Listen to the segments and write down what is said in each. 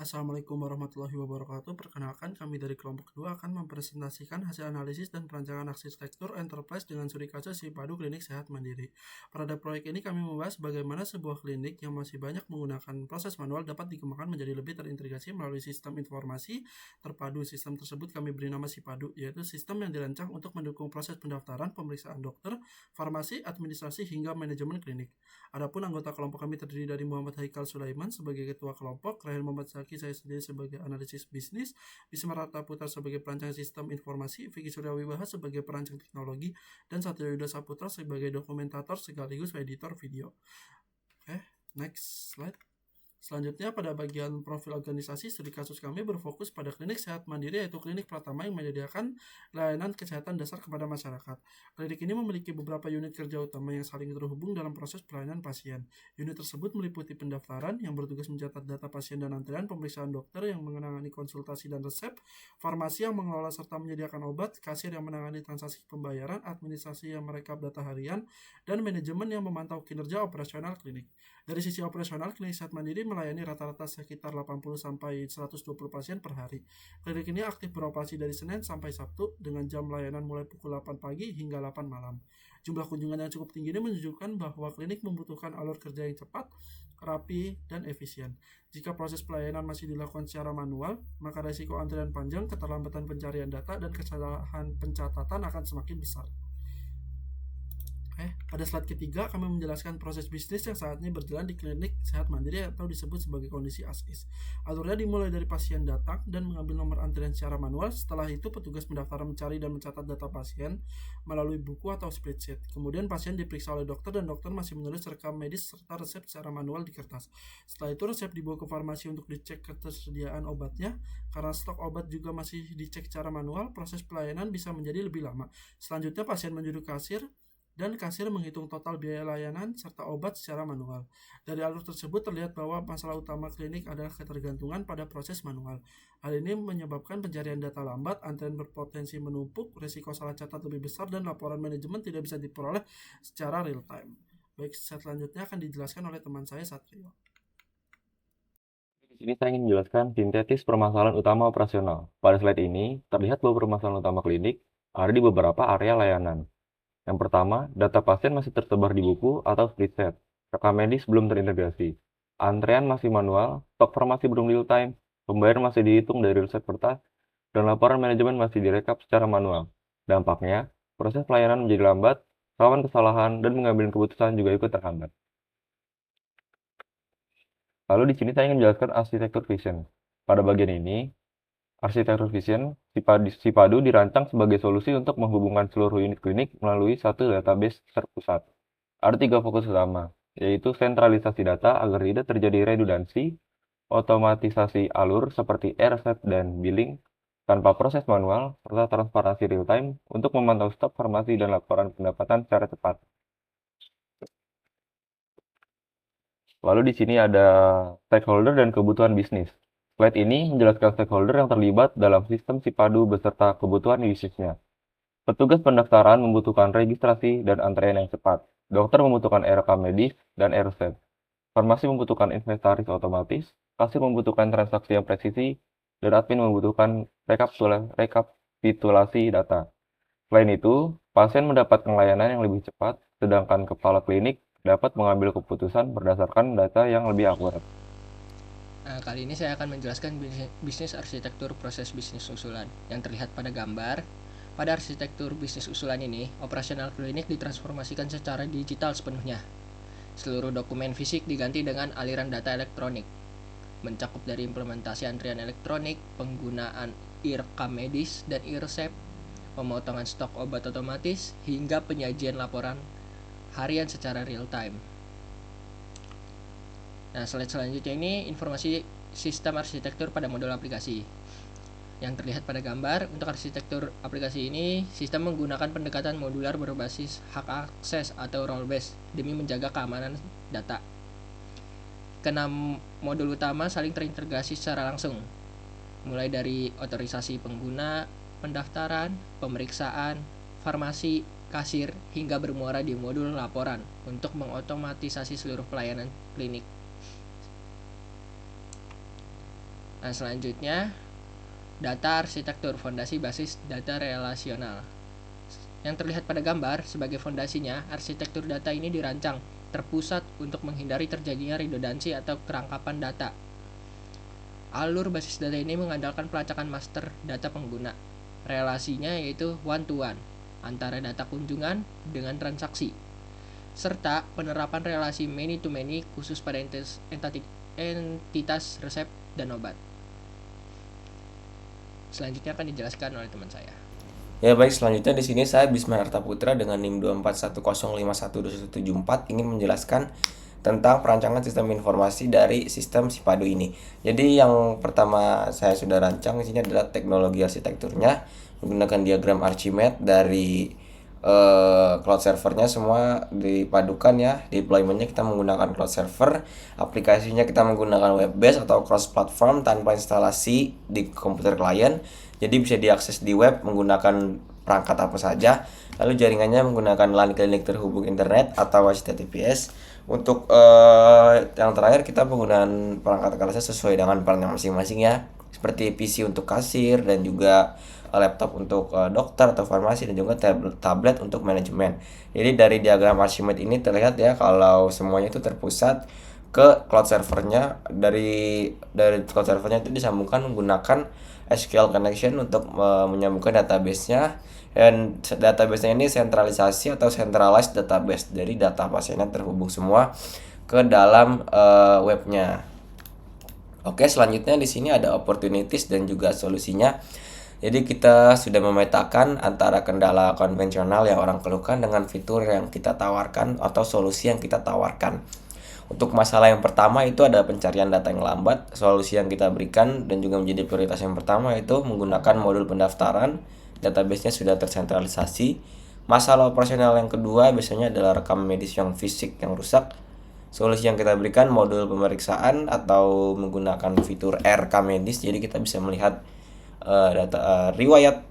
Assalamualaikum warahmatullahi wabarakatuh. Perkenalkan, kami dari kelompok 2 akan mempresentasikan hasil analisis dan perancangan arsitektur enterprise dengan studi kasus Sipadu Klinik Sehat Mandiri. Pada proyek ini kami membahas bagaimana sebuah klinik yang masih banyak menggunakan proses manual dapat dikembangkan menjadi lebih terintegrasi melalui sistem informasi terpadu. Sistem tersebut kami beri nama Sipadu, yaitu sistem yang dirancang untuk mendukung proses pendaftaran, pemeriksaan dokter, farmasi, administrasi, hingga manajemen klinik. Adapun anggota kelompok kami terdiri dari Muhammad Haikal Sulaiman sebagai ketua kelompok, Rahel Muhammad Zaki saya sendiri sebagai analisis bisnis, Bisma Rata Putra sebagai perancang sistem informasi, Vicky Surya Wibaha sebagai perancang teknologi, dan Satya Yuda Saputra sebagai dokumentator sekaligus editor video. Oke, next slide. Selanjutnya, pada bagian profil organisasi, studi kasus kami berfokus pada klinik sehat mandiri, yaitu klinik Pratama yang menyediakan layanan kesehatan dasar kepada masyarakat. Klinik ini memiliki beberapa unit kerja utama yang saling terhubung dalam proses pelayanan pasien. Unit tersebut meliputi pendaftaran yang bertugas mencatat data pasien dan antrian, pemeriksaan dokter yang menangani konsultasi dan resep, farmasi yang mengelola serta menyediakan obat, kasir yang menangani transaksi pembayaran, administrasi yang merekap data harian, dan manajemen yang memantau kinerja operasional klinik. Dari sisi operasional, klinik sehat mandiri melayani rata-rata sekitar 80-120 pasien per hari. Klinik ini aktif beroperasi dari Senin sampai Sabtu dengan jam layanan mulai pukul 8 pagi hingga 8 malam. Jumlah kunjungan yang cukup tinggi ini menunjukkan bahwa klinik membutuhkan alur kerja yang cepat, rapi, dan efisien. Jika proses pelayanan masih dilakukan secara manual, maka risiko antrian panjang, keterlambatan pencarian data, dan kesalahan pencatatan akan semakin besar. Pada slide ketiga, kami menjelaskan proses bisnis yang saat ini berjalan di klinik sehat mandiri atau disebut sebagai kondisi as-is. Alurnya dimulai dari pasien datang dan mengambil nomor antrian secara manual. Setelah itu, petugas pendaftaran mencari dan mencatat data pasien melalui buku atau spreadsheet. Kemudian pasien diperiksa oleh dokter dan dokter masih menulis rekam medis serta resep secara manual di kertas. Setelah itu, resep dibawa ke farmasi untuk dicek ketersediaan obatnya. Karena stok obat juga masih dicek secara manual, proses pelayanan bisa menjadi lebih lama. Selanjutnya, pasien menjadi kasir dan kasir menghitung total biaya layanan serta obat secara manual. Dari alur tersebut terlihat bahwa masalah utama klinik adalah ketergantungan pada proses manual. Hal ini menyebabkan pencarian data lambat, antrian berpotensi menumpuk, risiko salah catat lebih besar, dan laporan manajemen tidak bisa diperoleh secara real time. Baik, selanjutnya akan dijelaskan oleh teman saya, Satrio. Di sini saya ingin menjelaskan sintetis permasalahan utama operasional. Pada slide ini, terlihat bahwa permasalahan utama klinik ada di beberapa area layanan. Yang pertama, data pasien masih tersebar di buku atau spreadsheet. Rekam medis belum terintegrasi. Antrean masih manual, stok farmasi belum real time, pembayaran masih dihitung dari resep kertas, dan laporan manajemen masih direkap secara manual. Dampaknya, proses pelayanan menjadi lambat, rawan kesalahan, dan mengambil keputusan juga ikut terhambat. Lalu di sini saya ingin menjelaskan arsitektur vision. Pada bagian ini, arsitektur vision Sipadu dirancang sebagai solusi untuk menghubungkan seluruh unit klinik melalui satu database terpusat. Ada 3 fokus utama, yaitu sentralisasi data agar tidak terjadi redundansi, otomatisasi alur seperti e-resep dan billing tanpa proses manual, serta transparansi real time untuk memantau stok farmasi dan laporan pendapatan secara cepat. Lalu di sini ada stakeholder dan kebutuhan bisnis. Slide ini menjelaskan stakeholder yang terlibat dalam sistem Sipadu beserta kebutuhan bisnisnya. Petugas pendaftaran membutuhkan registrasi dan antrean yang cepat. Dokter membutuhkan e-rekam medis dan e-resep. Farmasi membutuhkan inventaris otomatis. Kasir membutuhkan transaksi yang presisi. Dan admin membutuhkan rekapitulasi data. Selain itu, pasien mendapatkan layanan yang lebih cepat, sedangkan kepala klinik dapat mengambil keputusan berdasarkan data yang lebih akurat. Nah, kali ini saya akan menjelaskan bisnis arsitektur proses bisnis usulan yang terlihat pada gambar. Pada arsitektur bisnis usulan ini, operasional klinik ditransformasikan secara digital sepenuhnya. Seluruh dokumen fisik diganti dengan aliran data elektronik, mencakup dari implementasi antrian elektronik, penggunaan e-rekam medis dan e-resep, pemotongan stok obat otomatis, hingga penyajian laporan harian secara real time. Nah, slide selanjutnya ini informasi sistem arsitektur pada modul aplikasi. Yang terlihat pada gambar, untuk arsitektur aplikasi ini, sistem menggunakan pendekatan modular berbasis hak akses atau role based demi menjaga keamanan data. Keenam modul utama saling terintegrasi secara langsung, mulai dari otorisasi pengguna, pendaftaran, pemeriksaan, farmasi, kasir, hingga bermuara di modul laporan untuk mengotomatisasi seluruh pelayanan klinik. Nah, selanjutnya data arsitektur fondasi basis data relasional. Yang terlihat pada gambar sebagai fondasinya, arsitektur data ini dirancang terpusat untuk menghindari terjadinya redundansi atau kerangkapan data. Alur basis data ini mengandalkan pelacakan master data pengguna. Relasinya yaitu one-to-one antara data kunjungan dengan transaksi, serta penerapan relasi many-to-many khusus pada entitas resep dan obat. Selanjutnya akan dijelaskan oleh teman saya. Ya baik, selanjutnya di sini saya Bisma Arta Putra dengan NIM 241051274 ingin menjelaskan tentang perancangan sistem informasi dari sistem Sipadu ini. Jadi yang pertama saya sudah rancang di sini adalah teknologi arsitekturnya menggunakan diagram Archimedes dari cloud servernya semua dipadukan ya. Deploymentnya kita menggunakan cloud server, aplikasinya kita menggunakan web based atau cross platform tanpa instalasi di komputer klien. Jadi bisa diakses di web menggunakan perangkat apa saja. Lalu jaringannya menggunakan LAN klinik terhubung internet atau HTTPS. Untuk yang terakhir kita menggunakan perangkat kelasnya sesuai dengan perannya masing-masing ya. Seperti PC untuk kasir dan juga laptop untuk dokter atau farmasi dan juga tablet untuk manajemen. Jadi dari diagram Archimedes ini terlihat ya kalau semuanya itu terpusat ke cloud servernya. Dari cloud servernya itu disambungkan menggunakan SQL connection untuk menyambungkan database-nya, dan database-nya ini sentralisasi atau centralized database. Dari data pasiennya terhubung semua ke dalam webnya. Oke, selanjutnya di sini ada opportunities dan juga solusinya. Jadi kita sudah memetakan antara kendala konvensional yang orang keluhkan dengan fitur yang kita tawarkan atau solusi yang kita tawarkan. Untuk masalah yang pertama itu ada pencarian data yang lambat. Solusi yang kita berikan dan juga menjadi prioritas yang pertama itu menggunakan modul pendaftaran. Database-nya sudah tersentralisasi. Masalah operasional yang kedua biasanya adalah rekam medis yang fisik yang rusak. Solusi yang kita berikan modul pemeriksaan atau menggunakan fitur rekam medis. Jadi kita bisa melihat data riwayat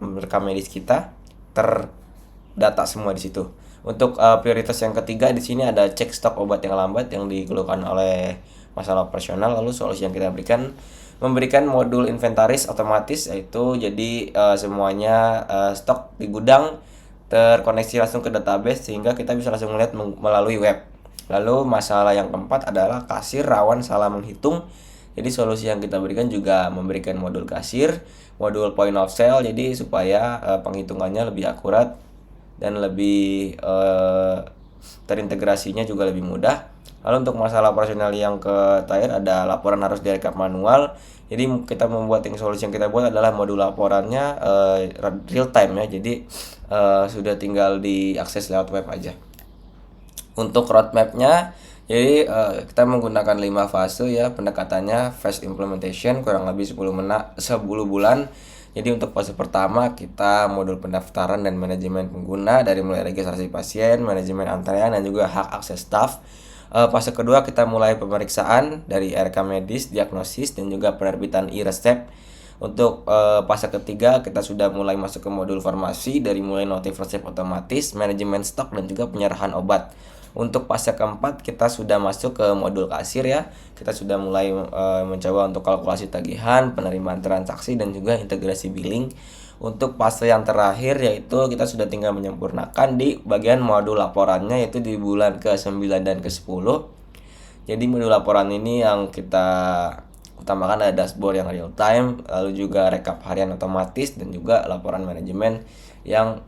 rekam medis kita terdata semua di situ. Untuk prioritas yang ketiga di sini ada cek stok obat yang lambat yang dikeluhkan oleh masalah operasional. Lalu solusi yang kita berikan memberikan modul inventaris otomatis, yaitu jadi semuanya stok di gudang terkoneksi langsung ke database sehingga kita bisa langsung melihat melalui web. Lalu masalah yang keempat adalah kasir rawan salah menghitung. Jadi solusi yang kita berikan juga memberikan modul kasir, modul point of sale, jadi supaya penghitungannya lebih akurat dan lebih terintegrasinya juga lebih mudah. Lalu untuk masalah operasional yang terakhir ada laporan harus direkap manual. Jadi kita membuat solusi yang kita buat adalah modul laporannya real time ya. Jadi sudah tinggal diakses lewat web aja. Untuk roadmapnya, jadi kita menggunakan 5 fase ya pendekatannya. Phase implementation kurang lebih 10 bulan. Jadi untuk fase pertama kita modul pendaftaran dan manajemen pengguna dari mulai registrasi pasien, manajemen antrean dan juga hak akses staff. Fase kedua kita mulai pemeriksaan dari rekam medis, diagnosis dan juga penerbitan e-resep. Untuk fase ketiga kita sudah mulai masuk ke modul farmasi dari mulai notif resep otomatis, manajemen stok dan juga penyerahan obat. Untuk fase keempat kita sudah masuk ke modul kasir ya. Kita sudah mulai mencoba untuk kalkulasi tagihan, penerimaan transaksi dan juga integrasi billing. Untuk fase yang terakhir yaitu kita sudah tinggal menyempurnakan di bagian modul laporannya, yaitu di bulan ke-9 dan ke-10. Jadi modul laporan ini yang kita utamakan ada dashboard yang real time, lalu juga rekap harian otomatis dan juga laporan manajemen yang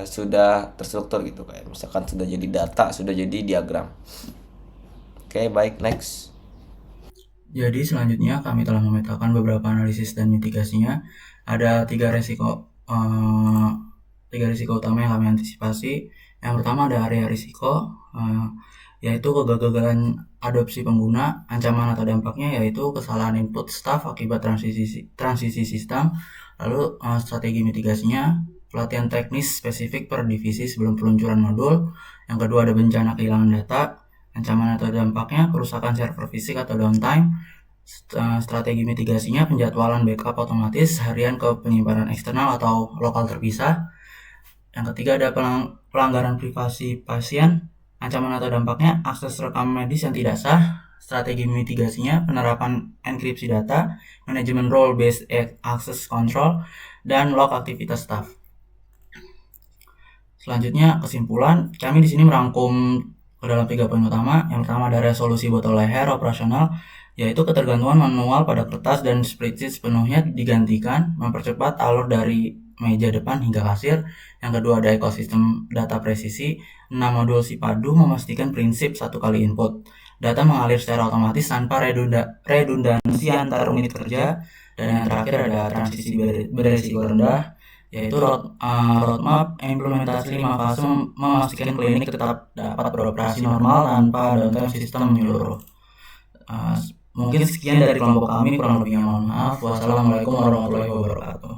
sudah terstruktur gitu, kayak misalkan sudah jadi data, sudah jadi diagram. Oke, baik, next. Jadi selanjutnya kami telah memetakan beberapa analisis dan mitigasinya. Ada tiga risiko utama yang kami antisipasi. Yang pertama ada area risiko, yaitu kegagalan adopsi pengguna. Ancaman atau dampaknya yaitu kesalahan input staff akibat transisi sistem. Lalu strategi mitigasinya, pelatihan teknis spesifik per divisi sebelum peluncuran modul. Yang kedua ada bencana kehilangan data. Ancaman atau dampaknya kerusakan server fisik atau downtime. Strategi mitigasinya penjadwalan backup otomatis harian ke penyimpanan eksternal atau lokal terpisah. Yang ketiga ada pelanggaran privasi pasien. Ancaman atau dampaknya akses rekam medis yang tidak sah. strategi mitigasinya, penerapan enkripsi data, manajemen role-based access control, dan log aktivitas staff. Selanjutnya, kesimpulan, kami di sini merangkum ke dalam 3 poin utama. Yang pertama ada resolusi botol leher operasional, yaitu ketergantungan manual pada kertas dan spreadsheet sepenuhnya digantikan, mempercepat alur dari meja depan hingga kasir. Yang kedua ada ekosistem data presisi, 6 modul Sipadu memastikan prinsip 1 kali input. Data mengalir secara otomatis tanpa redundansi antar unit kerja. Dan yang terakhir ada transisi beresiko rendah, yaitu roadmap implementasi 5 fase memastikan klinik tetap dapat beroperasi normal tanpa downtime sistem menyeluruh. Mungkin sekian dari kelompok kami, kurang lebihnya mohon maaf. Wassalamualaikum warahmatullahi wabarakatuh.